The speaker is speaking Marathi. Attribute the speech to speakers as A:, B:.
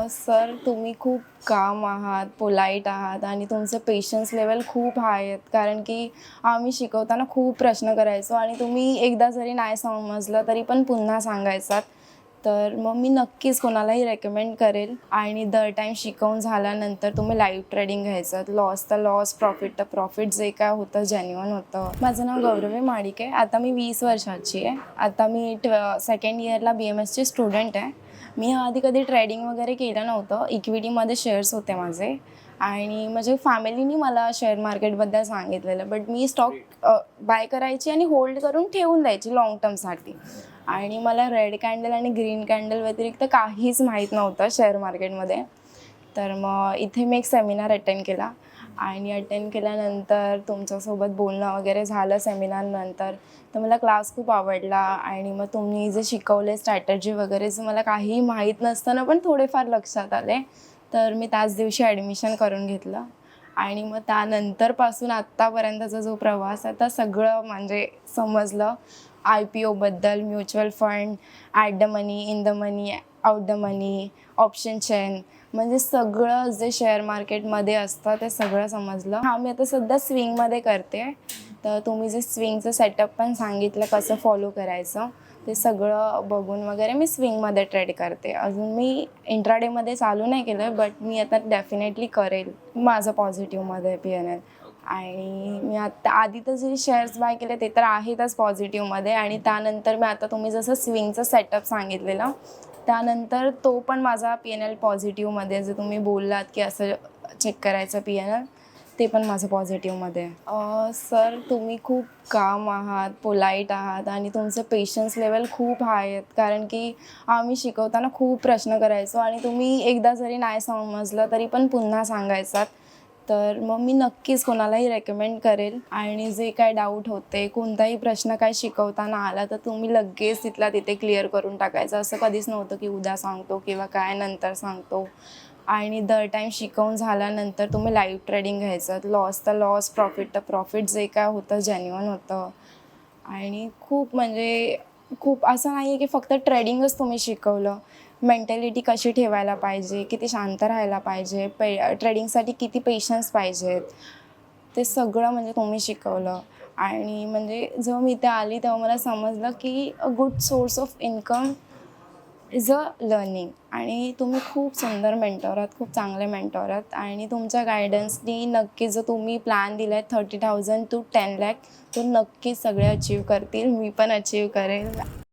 A: सर तुम्ही खूप काम आहात, पोलाईट आहात आणि तुमचं पेशन्स लेवल खूप हाय आहेत. कारण की आम्ही शिकवताना खूप प्रश्न करायचो आणि तुम्ही एकदा जरी नाही समजलं तरी पण पुन्हा सांगायचात. तर मग मी नक्कीच कोणालाही रेकमेंड करेल आणि दर टाईम शिकवून झाल्यानंतर तुम्ही लाईव्ह ट्रेडिंग घ्यायचं. लॉस तर लॉस, प्रॉफिट तर प्रॉफिट, जे काय होतं जेन्युइन होतं. माझं नाव गौरवी माडिक आहे. आता मी 20 वर्षाची आहे. आता मी सेकंड इयरला BMSची स्टुडंट आहे. मी आधी कधी ट्रेडिंग वगैरे केलं नव्हतं. इक्विटीमध्ये शेअर्स होते माझे आणि माझ्या फॅमिलीनी मला शेअर मार्केटबद्दल सांगितलेलं. बट मी स्टॉक बाय करायची आणि होल्ड करून ठेवून द्यायची लाँग टर्मसाठी. आणि मला रेड कॅन्डल आणि ग्रीन कॅन्डल व्यतिरिक्त काहीच माहीत नव्हतं शेअर मार्केटमध्ये. तर मग इथे मी एक सेमिनार अटेंड केला आणि अटेंड केल्यानंतर तुमच्यासोबत बोलणं वगैरे झालं सेमिनारनंतर. तर मला क्लास खूप आवडला आणि मग तुम्ही जे शिकवले स्ट्रॅटर्जी वगैरे जे मला काहीही माहीत नसताना पण थोडेफार लक्षात आले. तर मी त्याच दिवशी ॲडमिशन करून घेतलं आणि मग त्यानंतरपासून आत्तापर्यंतचा जो प्रवास आहे तर सगळं म्हणजे समजलं. IPOबद्दल, mutual fund, at the money, in the money, out the money, option chain, म्हणजे सगळं जे शेअर मार्केटमध्ये असतं ते सगळं समजलं. मी आता सध्या स्विंगमध्ये करते. तर तुम्ही जे स्विंगचं सेटअप पण सांगितलं कसं फॉलो करायचं ते सगळं बघून वगैरे मी स्विंगमध्ये ट्रेड करते. अजून मी इंट्राडेमध्ये चालू नाही केलं, बट मी आता डेफिनेटली करेल. माझं पॉझिटिव्हमध्ये PNL. आणि मी आत्ता आधी तर जे शेअर्स बाय केले ते तर आहेतच पॉझिटिव्हमध्ये आणि त्यानंतर मी आता तुम्ही जसं स्विंगचं सेटअप सांगितलेलं त्यानंतर तो पण माझा PNL पॉझिटिव्हमध्ये, जे तुम्ही बोललात की असं चेक करायचं PNL, ते पण माझं पॉझिटिव्हमध्ये आहे. सर तुम्ही खूप काम आहात, पोलाईट आहात आणि तुमचं पेशन्स लेवल खूप हाय आहेत. कारण की आम्ही शिकवताना खूप प्रश्न करायचो आणि तुम्ही एकदा जरी नाही समजलं तरी पण पुन्हा सांगायचात. तर मग मी नक्कीच कोणालाही रेकमेंड करेल आणि जे काय डाऊट होते, कोणताही प्रश्न काय शिकवताना आला तर तुम्ही लगेच तिथल्या तिथे क्लिअर करून टाकायचं. असं कधीच नव्हतं की उद्या सांगतो किंवा काय नंतर सांगतो. आणि दर टाईम शिकवून झाल्यानंतर तुम्ही लाईव्ह ट्रेडिंग घ्यायचं. लॉस तर लॉस, प्रॉफिट तर प्रॉफिट, जे काय होतं जेन्युइन होतं. आणि खूप म्हणजे खूप असं नाही आहे की फक्त ट्रेडिंगच तुम्ही शिकवलं. मेंटॅलिटी कशी ठेवायला पाहिजे, किती शांत राहायला पाहिजे, ट्रेडिंगसाठी किती पेशन्स पाहिजेत, ते सगळं म्हणजे तुम्ही शिकवलं. आणि म्हणजे जेव्हा मी इथे आली तेव्हा मला समजलं की a good source of income is a learning. आणि तुम्ही खूप सुंदर मेंटॉर आहात, खूप चांगले मेंटॉर आहात आणि तुमच्या गायडन्सनी नक्कीच जो तुम्ही प्लॅन दिला आहे 30,000 to 10 लाख तो नक्कीच सगळे अचीव करतील. मी पण अचीव करेल.